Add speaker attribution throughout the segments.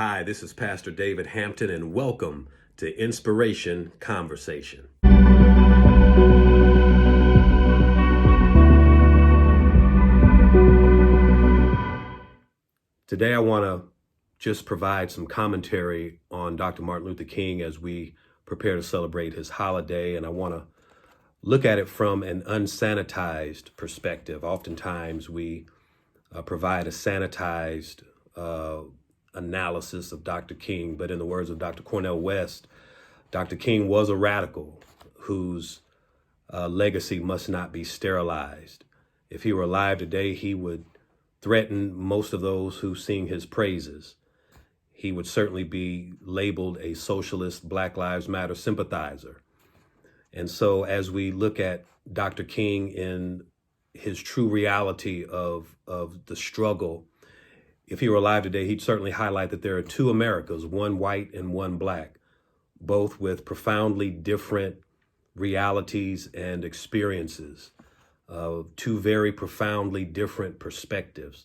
Speaker 1: Hi, this is Pastor David Hampton, and welcome to Inspiration Conversation. Today, I want to just provide some commentary on Dr. Martin Luther King as we prepare to celebrate his holiday, and I want to look at it from an unsanitized perspective. Oftentimes, we provide a sanitized analysis of Dr. King, but in the words of Dr. Cornel West, Dr. King was a radical whose legacy must not be sterilized. If he were alive today, he would threaten most of those who sing his praises. He would certainly be labeled a socialist, Black Lives Matter sympathizer. And so as we look at Dr. King in his true reality of the struggle, if he were alive today, he'd certainly highlight that there are two Americas, one white and one black, both with profoundly different realities and experiences, two very profoundly different perspectives.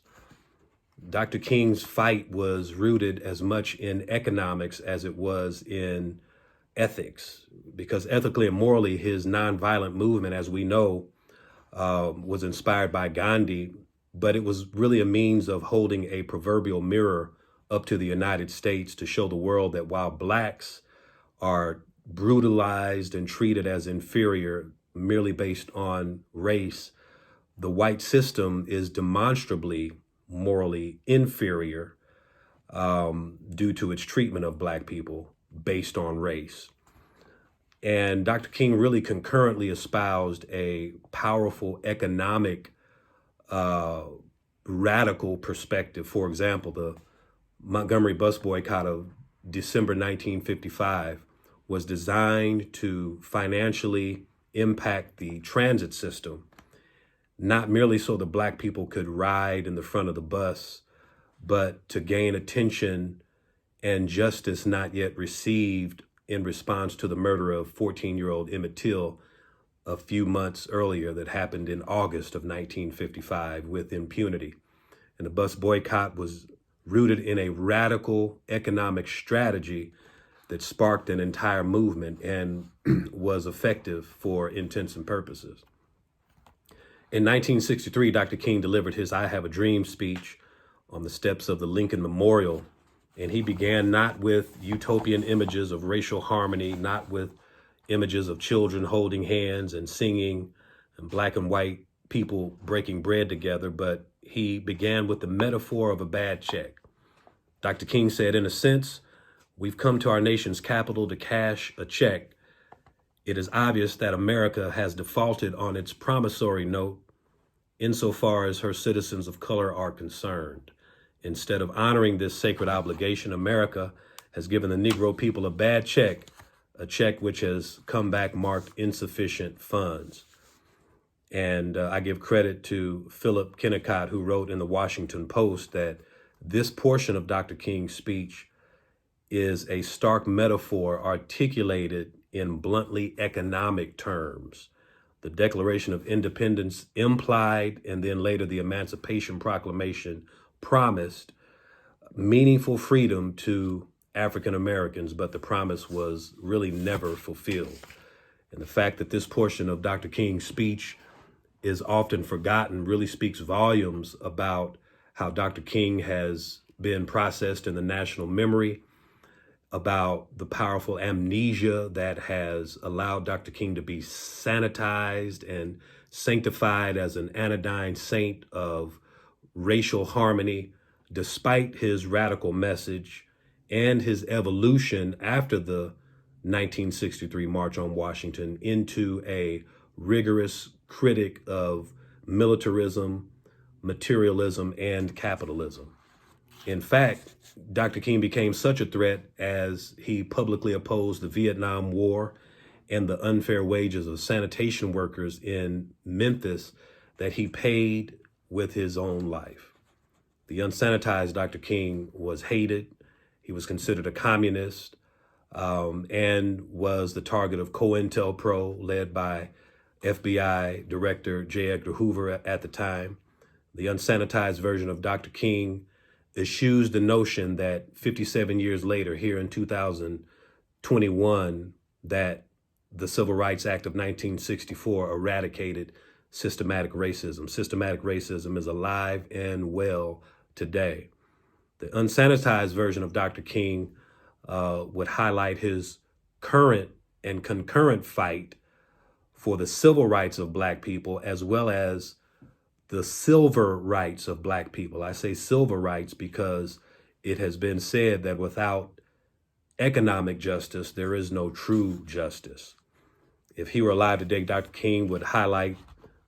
Speaker 1: Dr. King's fight was rooted as much in economics as it was in ethics, because ethically and morally, his nonviolent movement, as we know, was inspired by Gandhi, but it was really a means of holding a proverbial mirror up to the United States to show the world that while blacks are brutalized and treated as inferior merely based on race, the white system is demonstrably morally inferior due to its treatment of black people based on race. And Dr. King really concurrently espoused a powerful economic radical perspective. For example, the Montgomery bus boycott of December 1955 was designed to financially impact the transit system, not merely so that black people could ride in the front of the bus, but to gain attention and justice not yet received in response to the murder of 14-year-old Emmett Till a few months earlier that happened in August of 1955 with impunity. And the bus boycott was rooted in a radical economic strategy that sparked an entire movement and was effective for intents and purposes. In 1963, Dr. King delivered his I Have a Dream speech on the steps of the Lincoln Memorial, and he began not with utopian images of racial harmony, not with images of children holding hands and singing and black and white people breaking bread together, but he began with the metaphor of a bad check. Dr. King said, in a sense, we've come to our nation's capital to cash a check. It is obvious that America has defaulted on its promissory note insofar as her citizens of color are concerned. Instead of honoring this sacred obligation, America has given the Negro people a bad check, a check which has come back marked insufficient funds. And I give credit to Philip Kennicott, who wrote in the Washington Post that this portion of Dr. King's speech is a stark metaphor articulated in bluntly economic terms. The Declaration of Independence implied, and then later the Emancipation Proclamation promised meaningful freedom to African Americans, but the promise was really never fulfilled. And the fact that this portion of Dr. King's speech is often forgotten really speaks volumes about how Dr. King has been processed in the national memory, about the powerful amnesia that has allowed Dr. King to be sanitized and sanctified as an anodyne saint of racial harmony, despite his radical message and his evolution after the 1963 March on Washington into a rigorous critic of militarism, materialism, and capitalism. In fact, Dr. King became such a threat as he publicly opposed the Vietnam War and the unfair wages of sanitation workers in Memphis that he paid with his own life. The unsanitized Dr. King was hated. He was considered a communist and was the target of COINTELPRO, led by FBI Director J. Edgar Hoover at the time. The unsanitized version of Dr. King eschews the notion that 57 years later, here in 2021, that the Civil Rights Act of 1964 eradicated systematic racism. Systematic racism is alive and well today. The unsanitized version of Dr. King would highlight his current and concurrent fight for the civil rights of Black people, as well as the silver rights of Black people. I say silver rights because it has been said that without economic justice, there is no true justice. If he were alive today, Dr. King would highlight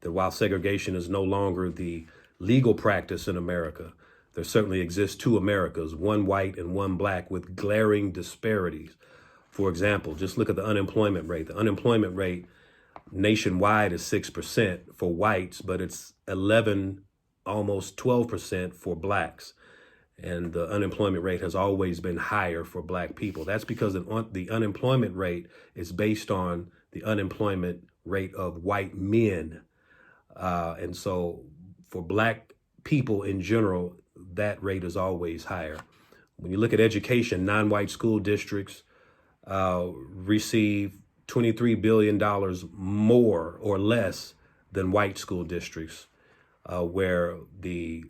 Speaker 1: that while segregation is no longer the legal practice in America, there certainly exists two Americas, one white and one Black, with glaring disparities. For example, just look at the unemployment rate. The unemployment rate nationwide is 6% for whites, but it's 11, almost 12% for Blacks. And the unemployment rate has always been higher for Black people. That's because the unemployment rate is based on the unemployment rate of white men. And so for Black people in general, that rate is always higher. When you look at education, non-white school districts receive $23 billion more or less than white school districts, where the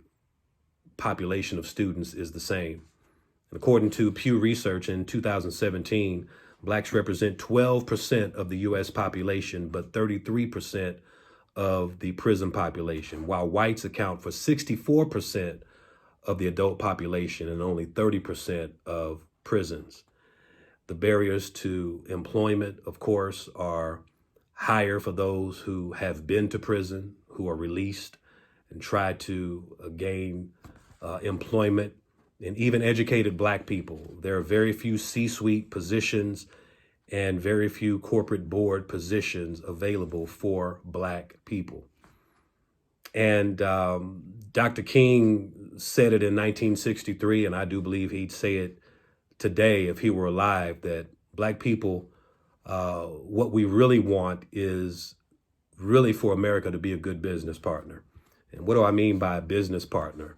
Speaker 1: population of students is the same. And according to Pew Research in 2017, Blacks represent 12% of the U.S. population, but 33% of the prison population, while whites account for 64% of the adult population and only 30% of prisons. The barriers to employment, of course, are higher for those who have been to prison, who are released and try to gain employment, and even educated Black people. There are very few C-suite positions and very few corporate board positions available for Black people. And Dr. King said it in 1963, and I do believe he'd say it today if he were alive, that Black people, what we really want is really for America to be a good business partner. And what do I mean by a business partner?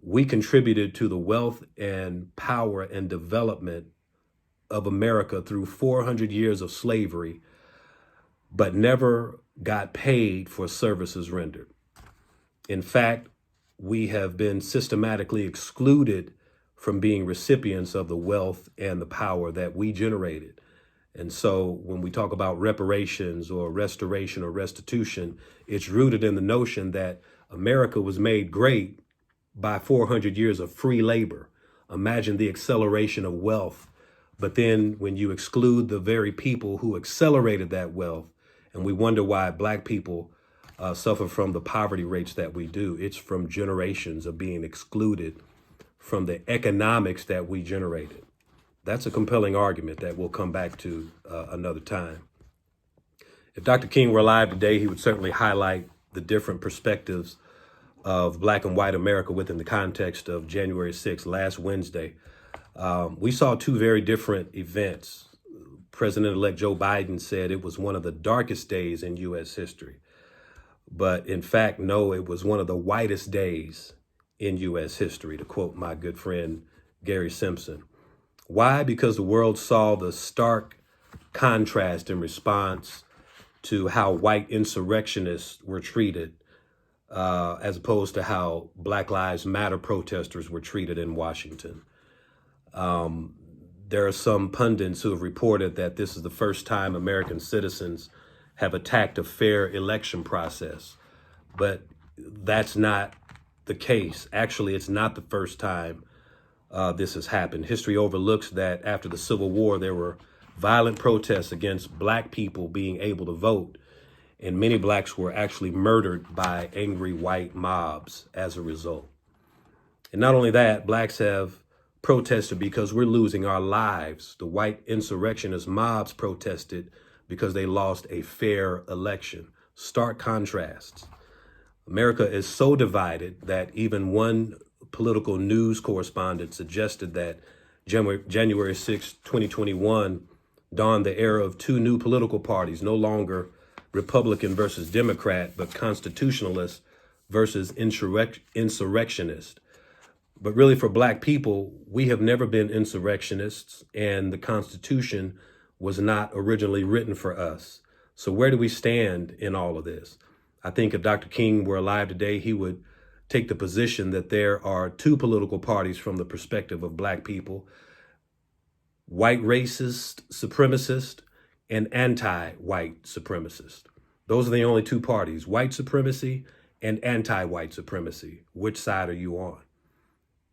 Speaker 1: We contributed to the wealth and power and development of America through 400 years of slavery, but never got paid for services rendered. In fact, we have been systematically excluded from being recipients of the wealth and the power that we generated. And so when we talk about reparations or restoration or restitution, it's rooted in the notion that America was made great by 400 years of free labor. Imagine the acceleration of wealth. But then when you exclude the very people who accelerated that wealth, and we wonder why Black people suffer from the poverty rates that we do, it's from generations of being excluded from the economics that we generated. That's a compelling argument that we'll come back to another time. If Dr. King were alive today, he would certainly highlight the different perspectives of Black and white America within the context of January 6th, last Wednesday. We saw two very different events. President-elect Joe Biden said it was one of the darkest days in U.S. history. But in fact, no, it was one of the whitest days in U.S. history, to quote my good friend Gary Simpson. Why? Because the world saw the stark contrast in response to how white insurrectionists were treated, as opposed to how Black Lives Matter protesters were treated in Washington. There are some pundits who have reported that this is the first time American citizens have attacked a fair election process, but that's not the case. Actually, it's not the first time this has happened. History overlooks that after the Civil War, there were violent protests against Black people being able to vote, and many Blacks were actually murdered by angry white mobs as a result. And not only that, Blacks have protested because we're losing our lives. The white insurrectionist mobs protested because they lost a fair election. Stark contrasts. America is so divided that even one political news correspondent suggested that January 6, 2021 dawned the era of two new political parties, no longer Republican versus Democrat, but constitutionalist versus insurrectionist. But really, for Black people, we have never been insurrectionists, and the Constitution was not originally written for us. So where do we stand in all of this? I think if Dr. King were alive today, he would take the position that there are two political parties from the perspective of Black people: white racist supremacist and anti-white supremacist. Those are the only two parties: white supremacy and anti-white supremacy. Which side are you on?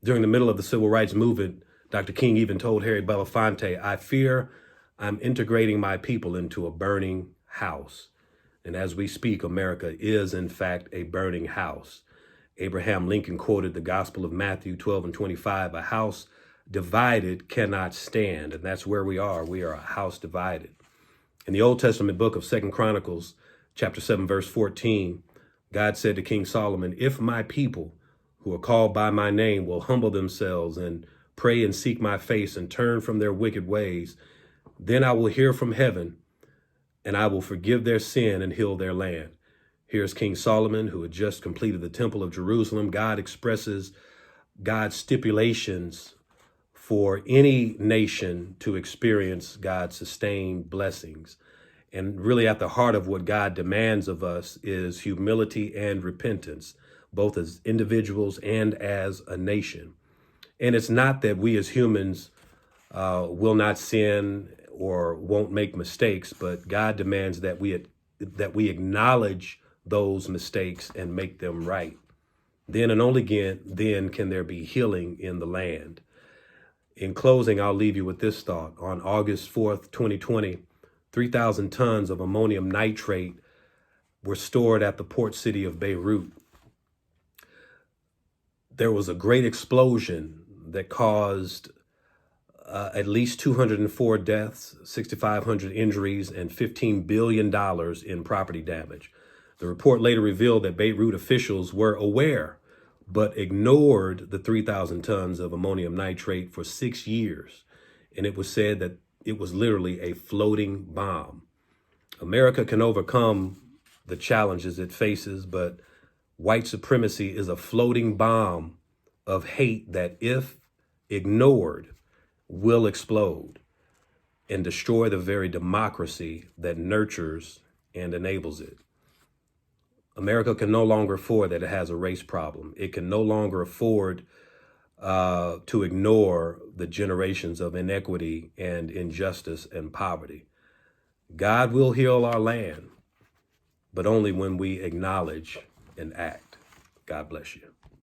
Speaker 1: During the middle of the civil rights movement, Dr. King even told Harry Belafonte, "I fear I'm integrating my people into a burning house." And as we speak, America is in fact a burning house. Abraham Lincoln quoted the Gospel of Matthew 12:25, "A house divided cannot stand." And that's where we are. We are a house divided. In the Old Testament book of 2 Chronicles, chapter 7, verse 14, God said to King Solomon, "If my people who are called by my name will humble themselves and pray and seek my face and turn from their wicked ways, then I will hear from heaven and I will forgive their sin and heal their land." Here's King Solomon, who had just completed the Temple of Jerusalem. God expresses God's stipulations for any nation to experience God's sustained blessings. And really at the heart of what God demands of us is humility and repentance, both as individuals and as a nation. And it's not that we as humans will not sin or won't make mistakes, but God demands that we acknowledge those mistakes and make them right. Then and only then can there be healing in the land. In closing, I'll leave you with this thought. On August 4th, 2020, 3,000 tons of ammonium nitrate were stored at the port city of Beirut. There was a great explosion that caused at least 204 deaths, 6,500 injuries, and $15 billion in property damage. The report later revealed that Beirut officials were aware, but ignored the 3,000 tons of ammonium nitrate for 6 years. And it was said that it was literally a floating bomb. America can overcome the challenges it faces, but white supremacy is a floating bomb of hate that, if ignored, will explode and destroy the very democracy that nurtures and enables it. America can no longer afford that it has a race problem. It can no longer afford to ignore the generations of inequity and injustice and poverty. God will heal our land, but only when we acknowledge and act. God bless you.